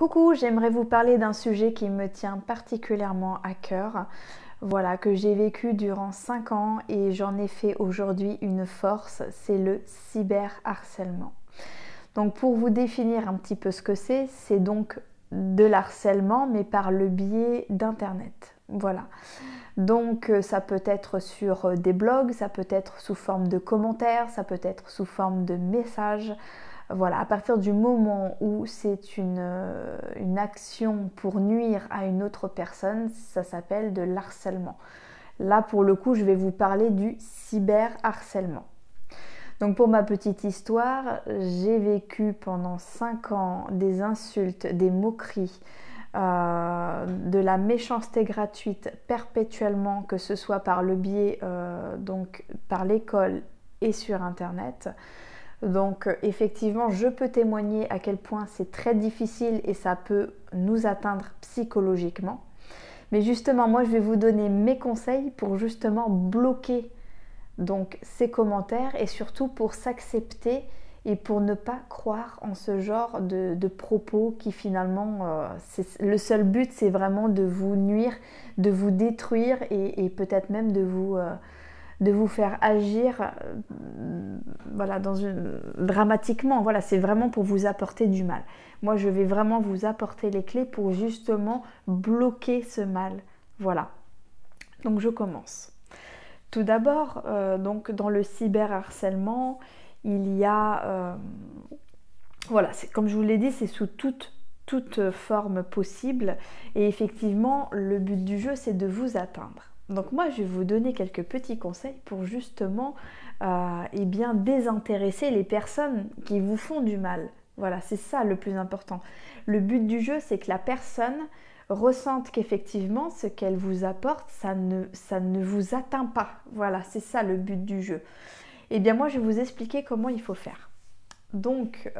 Coucou, j'aimerais vous parler d'un sujet qui me tient particulièrement à cœur, voilà, que j'ai vécu durant 5 ans et j'en ai fait aujourd'hui une force, c'est le cyberharcèlement. Donc pour vous définir un petit peu ce que c'est donc de l'harcèlement mais par le biais d'internet. Voilà. Donc ça peut être sur des blogs, ça peut être sous forme de commentaires, ça peut être sous forme de messages. Voilà, à partir du moment où c'est une action pour nuire à une autre personne, ça s'appelle de l'harcèlement. Là, pour le coup, je vais vous parler du cyberharcèlement. Donc pour ma petite histoire, j'ai vécu pendant 5 ans des insultes, des moqueries, de la méchanceté gratuite perpétuellement, que ce soit par le biais, donc par l'école et sur Internet. Donc effectivement, je peux témoigner à quel point c'est très difficile et ça peut nous atteindre psychologiquement. Mais justement, moi, je vais vous donner mes conseils pour justement bloquer donc ces commentaires et surtout pour s'accepter et pour ne pas croire en ce genre de propos qui finalement, le seul but, c'est vraiment de vous nuire, de vous détruire et peut-être même de vous faire agir voilà, dramatiquement. Voilà, c'est vraiment pour vous apporter du mal. Moi, je vais vraiment vous apporter les clés pour justement bloquer ce mal. Voilà. Donc, je commence. Tout d'abord, donc dans le cyberharcèlement, il y a... voilà, comme je vous l'ai dit, c'est sous toute forme possible. Et effectivement, le but du jeu, c'est de vous atteindre. Donc moi, je vais vous donner quelques petits conseils pour justement eh bien, désintéresser les personnes qui vous font du mal. Voilà, c'est ça le plus important. Le but du jeu, c'est que la personne ressente qu'effectivement, ce qu'elle vous apporte, ça ne vous atteint pas. Voilà, c'est ça le but du jeu. Eh bien moi, je vais vous expliquer comment il faut faire. Donc,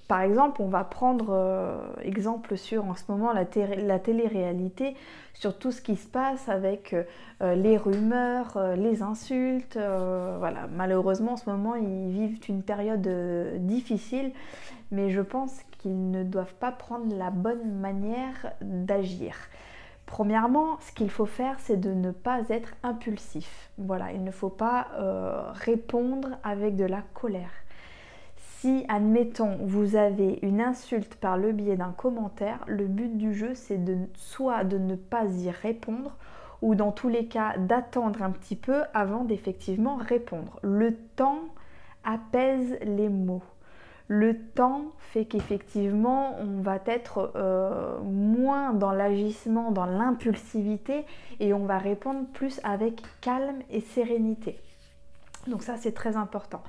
par exemple, on va prendre exemple sur en ce moment la télé-réalité, sur tout ce qui se passe avec les rumeurs, les insultes. Voilà, malheureusement, en ce moment, ils vivent une période difficile, mais je pense qu'ils ne doivent pas prendre la bonne manière d'agir. Premièrement, ce qu'il faut faire, c'est de ne pas être impulsif. Voilà, il ne faut pas répondre avec de la colère. Si, admettons, vous avez une insulte par le biais d'un commentaire, le but du jeu, c'est soit de ne pas y répondre, ou dans tous les cas, d'attendre un petit peu avant d'effectivement répondre. Le temps apaise les mots. Le temps fait qu'effectivement, on va être moins dans l'agissement, dans l'impulsivité, et on va répondre plus avec calme et sérénité. Donc ça, c'est très important.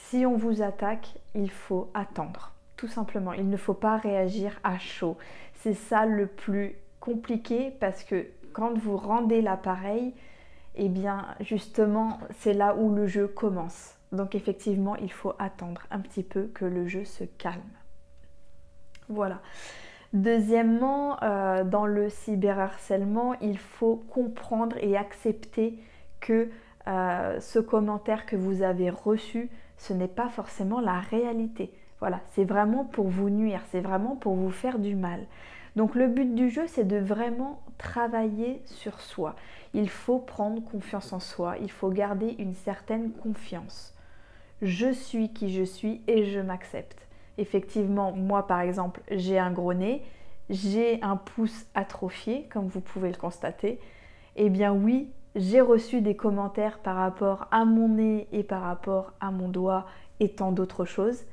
Si on vous attaque, il faut attendre, tout simplement. Il ne faut pas réagir à chaud. C'est ça le plus compliqué parce que quand vous rendez l'appareil, eh bien justement, c'est là où le jeu commence. Donc effectivement, il faut attendre un petit peu que le jeu se calme. Voilà. Deuxièmement, dans le cyberharcèlement, il faut comprendre et accepter que ce commentaire que vous avez reçu, ce n'est pas forcément la réalité. Voilà, c'est vraiment pour vous nuire, c'est vraiment pour vous faire du mal. Donc le but du jeu, c'est de vraiment travailler sur soi. Il faut prendre confiance en soi, il faut garder une certaine confiance. Je suis qui je suis et je m'accepte. Effectivement, moi par exemple, j'ai un gros nez, j'ai un pouce atrophié, comme vous pouvez le constater. Eh bien oui, j'ai reçu des commentaires par rapport à mon nez et par rapport à mon doigt et tant d'autres choses.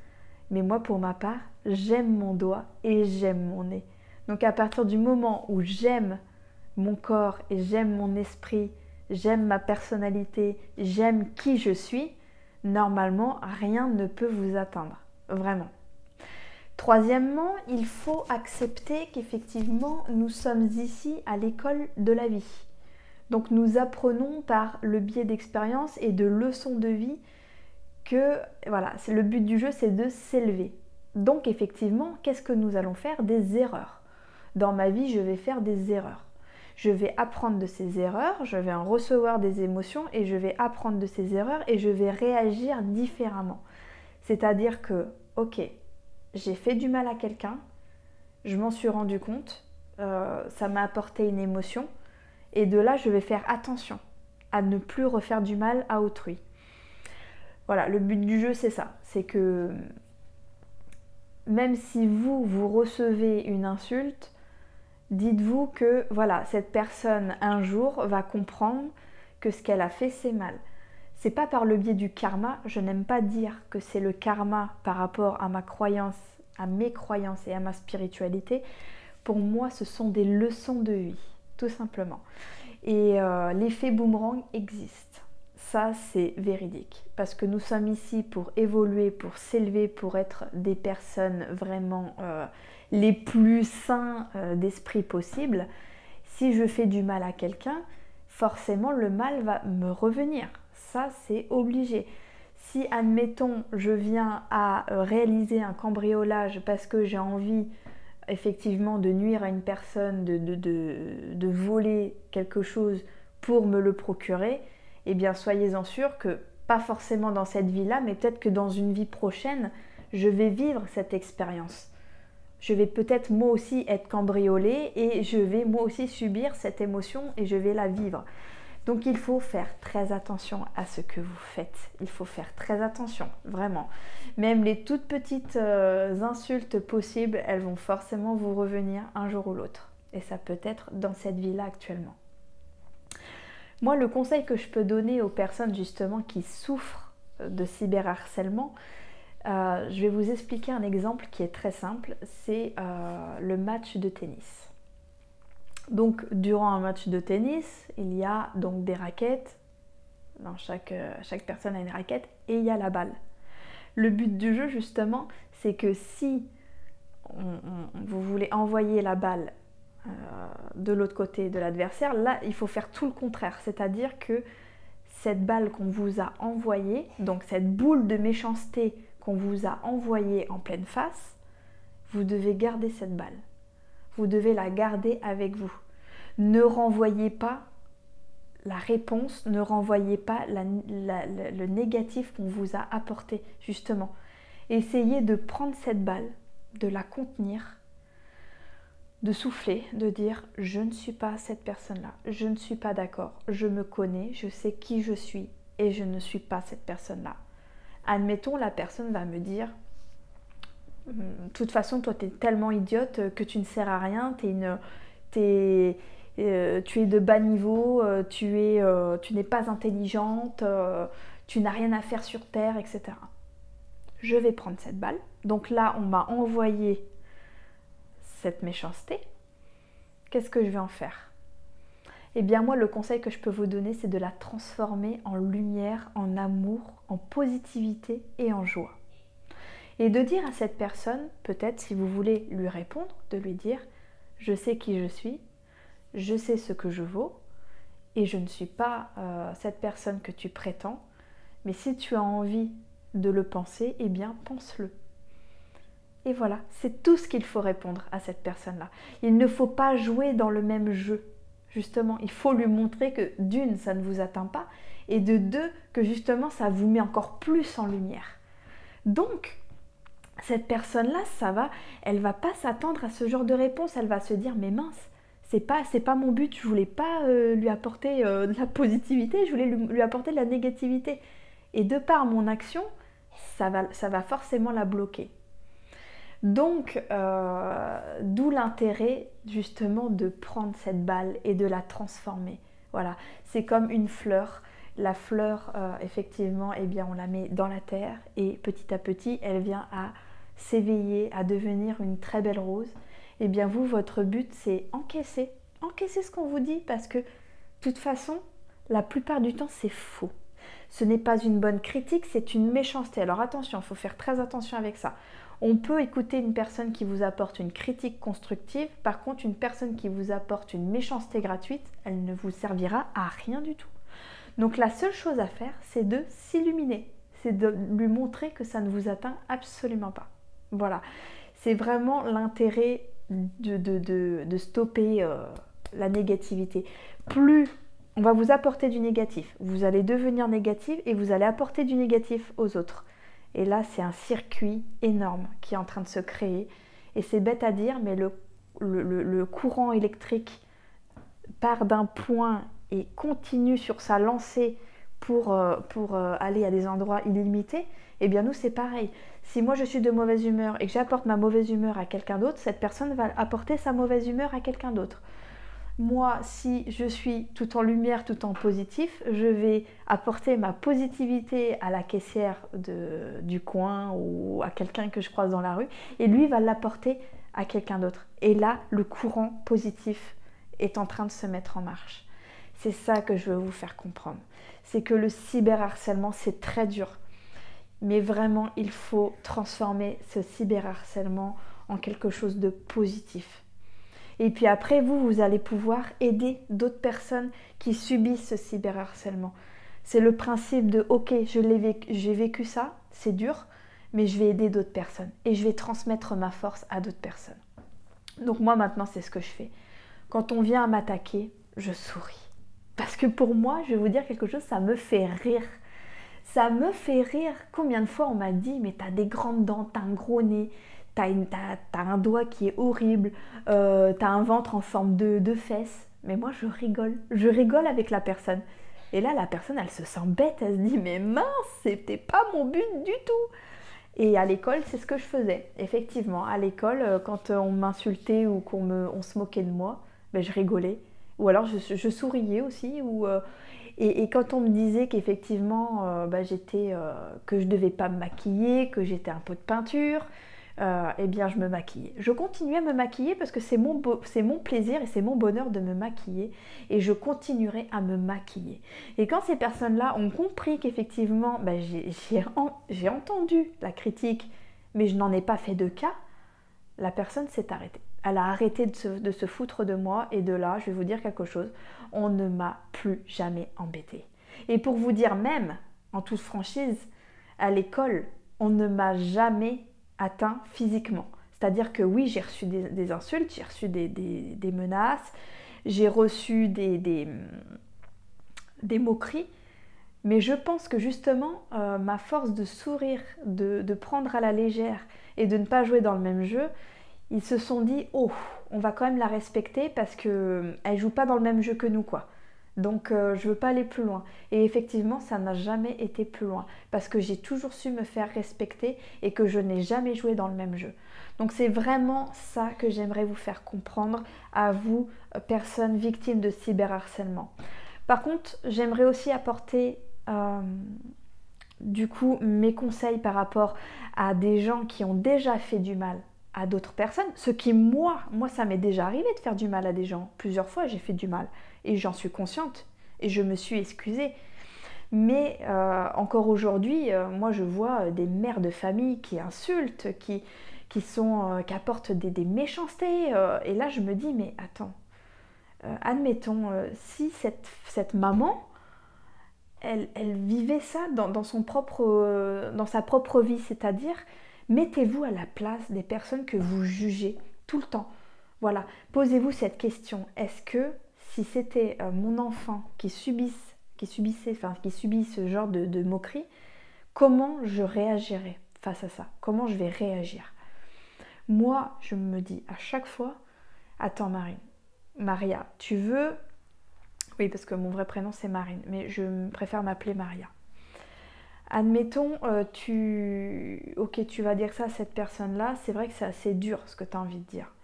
Mais moi, pour ma part, j'aime mon doigt et j'aime mon nez. Donc à partir du moment où j'aime mon corps et j'aime mon esprit, j'aime ma personnalité, j'aime qui je suis, normalement, rien ne peut vous atteindre. Vraiment. Troisièmement, il faut accepter qu'effectivement, nous sommes ici à l'école de la vie. Donc nous apprenons par le biais d'expériences et de leçons de vie que voilà, le but du jeu, c'est de s'élever. Donc effectivement, qu'est-ce que nous allons faire? Des erreurs. Dans ma vie, je vais faire des erreurs. Je vais apprendre de ces erreurs, je vais en recevoir des émotions et je vais apprendre de ces erreurs et je vais réagir différemment. C'est-à-dire que, ok, j'ai fait du mal à quelqu'un, je m'en suis rendu compte, ça m'a apporté une émotion, et de là, je vais faire attention à ne plus refaire du mal à autrui. Voilà, le but du jeu, c'est ça. C'est que même si vous recevez une insulte, dites-vous que voilà, cette personne un jour va comprendre que ce qu'elle a fait, c'est mal. C'est pas par le biais du karma, je n'aime pas dire que c'est le karma par rapport à ma croyance, à mes croyances et à ma spiritualité. Pour moi, ce sont des leçons de vie, tout simplement. Et l'effet boomerang existe. Ça, c'est véridique. Parce que nous sommes ici pour évoluer, pour s'élever, pour être des personnes vraiment les plus sains d'esprit possible. Si je fais du mal à quelqu'un, forcément le mal va me revenir. Ça, c'est obligé. Si, admettons, je viens à réaliser un cambriolage parce que j'ai envie effectivement de nuire à une personne, de voler quelque chose pour me le procurer, eh bien soyez-en sûrs que, pas forcément dans cette vie-là, mais peut-être que dans une vie prochaine, je vais vivre cette expérience. Je vais peut-être moi aussi être cambriolée et je vais moi aussi subir cette émotion et je vais la vivre. Donc il faut faire très attention à ce que vous faites. Il faut faire très attention, vraiment. Même les toutes petites insultes possibles, elles vont forcément vous revenir un jour ou l'autre. Et ça peut être dans cette vie-là actuellement. Moi, le conseil que je peux donner aux personnes justement qui souffrent de cyberharcèlement, je vais vous expliquer un exemple qui est très simple. C'est le match de tennis. Donc, durant un match de tennis, il y a donc des raquettes. Dans chaque personne a une raquette et il y a la balle. Le but du jeu, justement, c'est que si vous voulez envoyer la balle de l'autre côté de l'adversaire, là, il faut faire tout le contraire. C'est-à-dire que cette balle qu'on vous a envoyée, donc cette boule de méchanceté qu'on vous a envoyée en pleine face, vous devez garder cette balle. Vous devez la garder avec vous. Ne renvoyez pas la réponse, ne renvoyez pas le négatif qu'on vous a apporté, justement. Essayez de prendre cette balle, de la contenir, de souffler, de dire « je ne suis pas cette personne-là, je ne suis pas d'accord, je me connais, je sais qui je suis et je ne suis pas cette personne-là ». Admettons, la personne va me dire « de toute façon, toi, tu es tellement idiote que tu ne sers à rien, tu es de bas niveau, tu n'es pas intelligente, tu n'as rien à faire sur Terre, etc. » Je vais prendre cette balle. Donc là, on m'a envoyé cette méchanceté. Qu'est-ce que je vais en faire? Eh bien moi, le conseil que je peux vous donner, c'est de la transformer en lumière, en amour, en positivité et en joie. Et de dire à cette personne, peut-être si vous voulez lui répondre, de lui dire « je sais qui je suis, je sais ce que je vaux et je ne suis pas cette personne que tu prétends, mais si tu as envie de le penser, eh bien pense-le. » Et voilà, c'est tout ce qu'il faut répondre à cette personne-là. Il ne faut pas jouer dans le même jeu. Justement, il faut lui montrer que d'une, ça ne vous atteint pas, et de deux, que justement, ça vous met encore plus en lumière. Donc, cette personne-là, elle va pas s'attendre à ce genre de réponse. Elle va se dire, mais mince, c'est pas mon but. Je voulais pas lui apporter de la positivité, je voulais lui apporter de la négativité. Et de par mon action, ça va forcément la bloquer. Donc, d'où l'intérêt justement de prendre cette balle et de la transformer. Voilà, c'est comme une fleur. La fleur, effectivement, eh bien, on la met dans la terre et petit à petit, elle vient à s'éveiller, à devenir une très belle rose. Eh bien, vous, votre but, c'est encaisser ce qu'on vous dit parce que, de toute façon, la plupart du temps, c'est faux. Ce n'est pas une bonne critique, c'est une méchanceté. Alors attention, il faut faire très attention avec ça. On peut écouter une personne qui vous apporte une critique constructive. Par contre, une personne qui vous apporte une méchanceté gratuite, elle ne vous servira à rien du tout. Donc la seule chose à faire, c'est de s'illuminer. C'est de lui montrer que ça ne vous atteint absolument pas. Voilà. C'est vraiment l'intérêt de stopper la négativité. Plus on va vous apporter du négatif, vous allez devenir négatif et vous allez apporter du négatif aux autres. Et là, c'est un circuit énorme qui est en train de se créer. Et c'est bête à dire, mais le courant électrique part d'un point et continue sur sa lancée pour aller à des endroits illimités, eh bien nous c'est pareil. Si moi je suis de mauvaise humeur et que j'apporte ma mauvaise humeur à quelqu'un d'autre, cette personne va apporter sa mauvaise humeur à quelqu'un d'autre. Moi, si je suis tout en lumière, tout en positif, je vais apporter ma positivité à la caissière du coin ou à quelqu'un que je croise dans la rue, et lui va l'apporter à quelqu'un d'autre. Et là, le courant positif est en train de se mettre en marche. C'est ça que je veux vous faire comprendre. C'est que le cyberharcèlement, c'est très dur. Mais vraiment, il faut transformer ce cyberharcèlement en quelque chose de positif. Et puis après, vous allez pouvoir aider d'autres personnes qui subissent ce cyberharcèlement. C'est le principe de « Ok, j'ai vécu ça, c'est dur, mais je vais aider d'autres personnes. Et je vais transmettre ma force à d'autres personnes. » Donc moi, maintenant, c'est ce que je fais. Quand on vient à m'attaquer, je souris. Parce que pour moi, je vais vous dire quelque chose, ça me fait rire. Ça me fait rire. Combien de fois on m'a dit « Mais t'as des grandes dents, t'as un gros nez. » T'as un doigt qui est horrible, t'as un ventre en forme de fesses. Mais moi, je rigole avec la personne. Et là, la personne, elle se sent bête, elle se dit, mais mince, c'était pas mon but du tout. Et à l'école, c'est ce que je faisais. Effectivement, à l'école, quand on m'insultait ou on se moquait de moi, ben, je rigolais. Ou alors, je souriais aussi. Et quand on me disait qu'effectivement, que je devais pas me maquiller, que j'étais un pot de peinture, eh bien je me maquillais. Je continuais à me maquiller parce que c'est mon plaisir et c'est mon bonheur de me maquiller, et je continuerai à me maquiller. Et quand ces personnes-là ont compris qu'effectivement j'ai entendu la critique, mais je n'en ai pas fait de cas, la personne s'est arrêtée. Elle a arrêté de se foutre de moi, et de là, je vais vous dire quelque chose, on ne m'a plus jamais embêtée. Et pour vous dire même, en toute franchise, à l'école, on ne m'a jamais atteint physiquement. C'est-à-dire que oui, j'ai reçu des insultes, j'ai reçu des menaces, j'ai reçu des moqueries, mais je pense que justement, ma force de sourire, de prendre à la légère et de ne pas jouer dans le même jeu, ils se sont dit « Oh, on va quand même la respecter parce qu'elle ne joue pas dans le même jeu que nous, quoi. » Donc je ne veux pas aller plus loin. Et effectivement, ça n'a jamais été plus loin. Parce que j'ai toujours su me faire respecter et que je n'ai jamais joué dans le même jeu. Donc c'est vraiment ça que j'aimerais vous faire comprendre à vous, personnes victimes de cyberharcèlement. Par contre, j'aimerais aussi apporter du coup mes conseils par rapport à des gens qui ont déjà fait du mal à d'autres personnes. Ce qui, moi ça m'est déjà arrivé de faire du mal à des gens. Plusieurs fois, j'ai fait du mal. Et j'en suis consciente. Et je me suis excusée. Mais encore aujourd'hui, moi je vois des mères de famille qui insultent, qui apportent des méchancetés. Et là je me dis, mais attends, admettons, si cette maman, elle vivait ça dans sa propre vie, c'est-à-dire, mettez-vous à la place des personnes que vous jugez tout le temps. Voilà, posez-vous cette question. Est-ce que si c'était mon enfant qui subit ce genre de moquerie, comment je réagirais face à ça? Comment je vais réagir? Moi, je me dis à chaque fois, attends Maria, tu veux... Oui, parce que mon vrai prénom c'est Marine, mais je préfère m'appeler Maria. Admettons, tu vas dire ça à cette personne-là, c'est vrai que c'est assez dur ce que tu as envie de dire.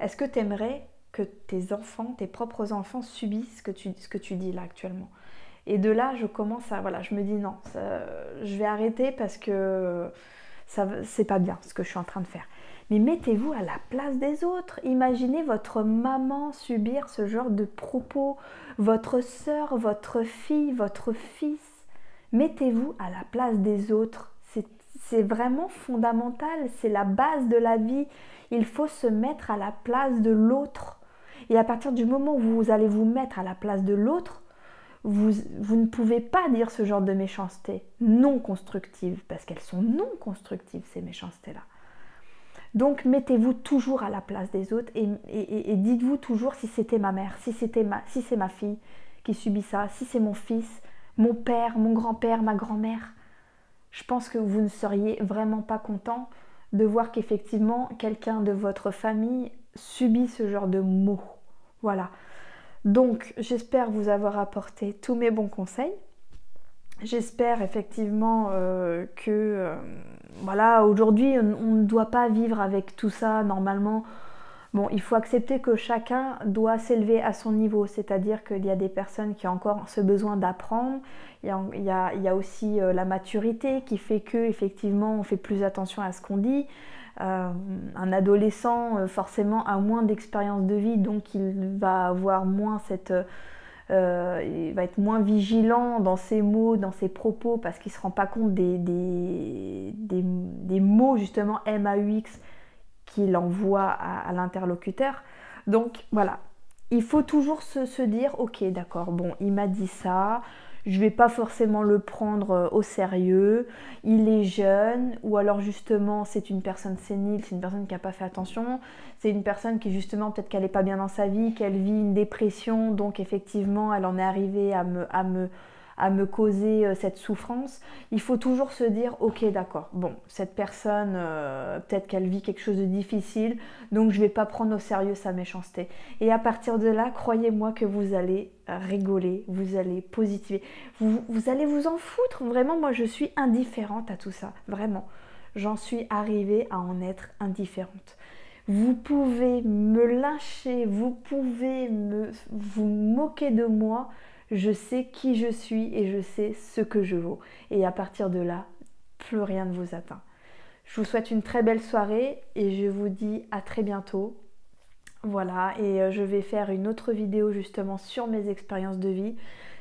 Est-ce que tu aimerais que tes propres enfants subissent ce que tu dis là actuellement? Et de là, je me dis non, je vais arrêter parce que c'est pas bien ce que je suis en train de faire. Mais mettez-vous à la place des autres. Imaginez votre maman subir ce genre de propos, votre sœur, votre fille, votre fils. Mettez-vous à la place des autres. C'est vraiment fondamental, c'est la base de la vie. Il faut se mettre à la place de l'autre. Et à partir du moment où vous allez vous mettre à la place de l'autre, vous ne pouvez pas dire ce genre de méchanceté non constructive, parce qu'elles sont non constructives, ces méchancetés-là. Donc mettez-vous toujours à la place des autres et dites-vous toujours, si c'était ma mère, si c'est ma fille qui subit ça, si c'est mon fils, mon père, mon grand-père, ma grand-mère, je pense que vous ne seriez vraiment pas content de voir qu'effectivement quelqu'un de votre famille subit ce genre de mots. Voilà. Donc j'espère vous avoir apporté tous mes bons conseils. J'espère effectivement que voilà, aujourd'hui on ne doit pas vivre avec tout ça normalement. Bon, il faut accepter que chacun doit s'élever à son niveau, c'est-à-dire qu'il y a des personnes qui ont encore ce besoin d'apprendre, il y a aussi la maturité qui fait que effectivement on fait plus attention à ce qu'on dit. Un adolescent forcément a moins d'expérience de vie, donc il va avoir moins il va être moins vigilant dans ses mots, dans ses propos, parce qu'il ne se rend pas compte des mots justement MAUX qu'il envoie à l'interlocuteur. Donc voilà, il faut toujours se dire, ok d'accord, bon il m'a dit ça, je vais pas forcément le prendre au sérieux, il est jeune, ou alors justement c'est une personne sénile, c'est une personne qui n'a pas fait attention, c'est une personne qui justement peut-être qu'elle n'est pas bien dans sa vie, qu'elle vit une dépression, donc effectivement elle en est arrivée à me causer cette souffrance. Il faut toujours se dire, ok d'accord, bon cette personne peut-être qu'elle vit quelque chose de difficile, donc je vais pas prendre au sérieux sa méchanceté. Et à partir de là, croyez-moi que vous allez rigoler, vous allez positiver, vous allez vous en foutre. Vraiment, moi je suis indifférente à tout ça, vraiment. J'en suis arrivée à en être indifférente. Vous pouvez me lyncher, vous pouvez vous moquer de moi, je sais qui je suis et je sais ce que je vaux. Et à partir de là, plus rien ne vous atteint. Je vous souhaite une très belle soirée et je vous dis à très bientôt. Voilà, et je vais faire une autre vidéo justement sur mes expériences de vie,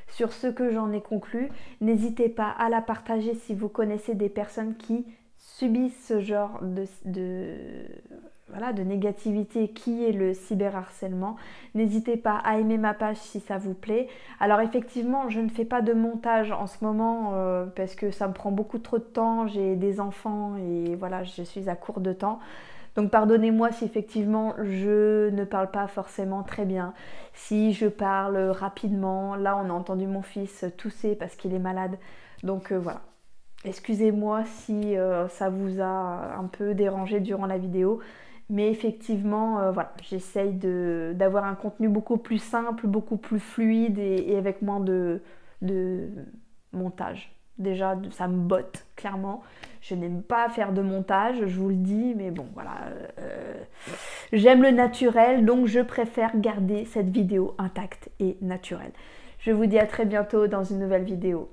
sur ce que j'en ai conclu. N'hésitez pas à la partager si vous connaissez des personnes qui subissent ce genre voilà, de négativité qui est le cyberharcèlement. N'hésitez pas à aimer ma page si ça vous plaît. Alors effectivement, je ne fais pas de montage en ce moment parce que ça me prend beaucoup trop de temps. J'ai des enfants et voilà, je suis à court de temps. Donc pardonnez-moi si effectivement je ne parle pas forcément très bien, si je parle rapidement. Là on a entendu mon fils tousser parce qu'il est malade. Donc voilà. Excusez-moi si ça vous a un peu dérangé durant la vidéo. Mais effectivement, voilà, j'essaye d'avoir un contenu beaucoup plus simple, beaucoup plus fluide et avec moins de montage. Déjà, ça me botte, clairement. Je n'aime pas faire de montage, je vous le dis, mais bon, voilà. J'aime le naturel, donc je préfère garder cette vidéo intacte et naturelle. Je vous dis à très bientôt dans une nouvelle vidéo.